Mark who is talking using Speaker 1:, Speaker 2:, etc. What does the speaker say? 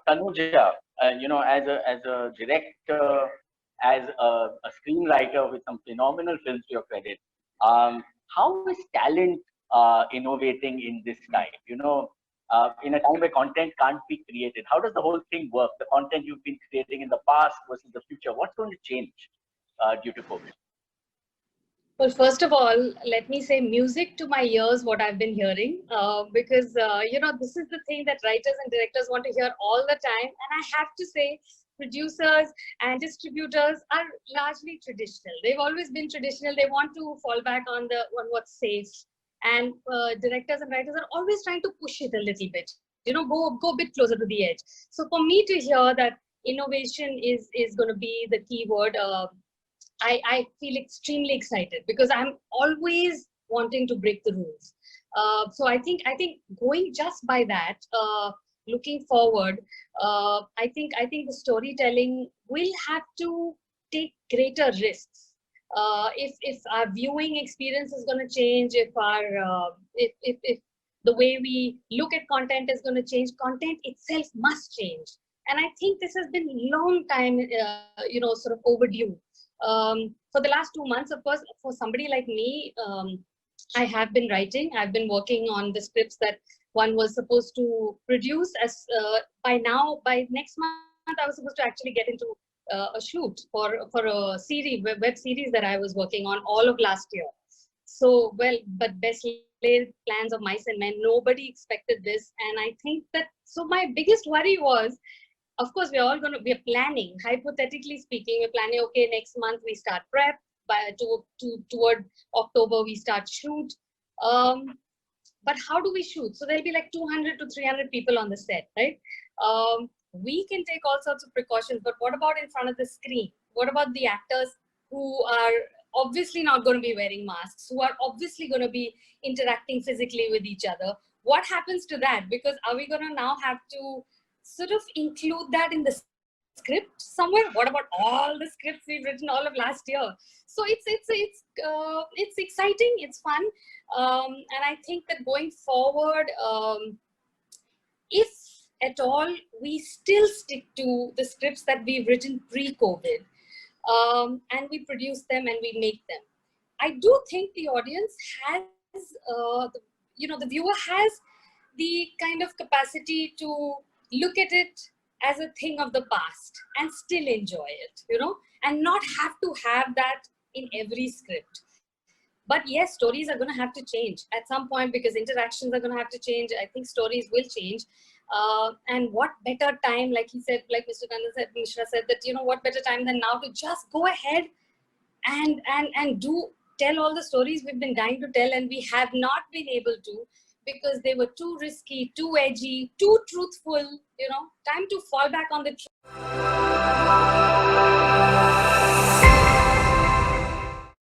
Speaker 1: Tanuja, as a director, as a screenwriter with some phenomenal films to your credit, how is talent innovating in this time? In a time where content can't be created, how does the whole thing work? The content you've been creating in the past versus the future, what's going to change due to COVID?
Speaker 2: Well, first of all, let me say music to my ears, what I've been hearing, because, this is the thing that writers and directors want to hear all the time. And I have to say, producers and distributors are largely traditional. They've always been traditional. They want to fall back on what's safe. And directors and writers are always trying to push it a little bit, go a bit closer to the edge. So for me to hear that innovation is going to be the key word, I feel extremely excited because I'm always wanting to break the rules. So I think going just by that, looking forward, I think the storytelling will have to take greater risks. If our viewing experience is going to change, if the way we look at content is going to change, content itself must change. And I think this has been a long time, sort of overdue. For the last 2 months, of course, for somebody like me, I have been writing. I've been working on the scripts that one was supposed to produce. By next month, I was supposed to actually get into a shoot for a series, web series that I was working on all of last year. So, but best laid plans of mice and men, nobody expected this. And I think that, so my biggest worry was, of course, we're planning, hypothetically speaking, we're planning, okay, next month we start prep, toward October we start shoot. But how do we shoot? So there'll be like 200 to 300 people on the set, right? We can take all sorts of precautions, but what about in front of the screen? What about the actors who are obviously not going to be wearing masks, who are obviously going to be interacting physically with each other? What happens to that? Because are we going to now have to sort of include that in the script somewhere? What about all the scripts we've written all of last year? So it's exciting, it's fun, and I think that going forward, if at all we still stick to the scripts that we've written pre-COVID, and we produce them and we make them, I do think the audience has, the viewer has the kind of capacity to look at it as a thing of the past and still enjoy it, and not have to have that in every script. But yes, stories are going to have to change at some point because interactions are going to have to change. I think stories will change. And what better time, like he said, like Mr. Mishra said, that, what better time than now to just go ahead and tell all the stories we've been dying to tell and we have not been able to, because they were too risky, too edgy, too truthful, time to fall back on the truth.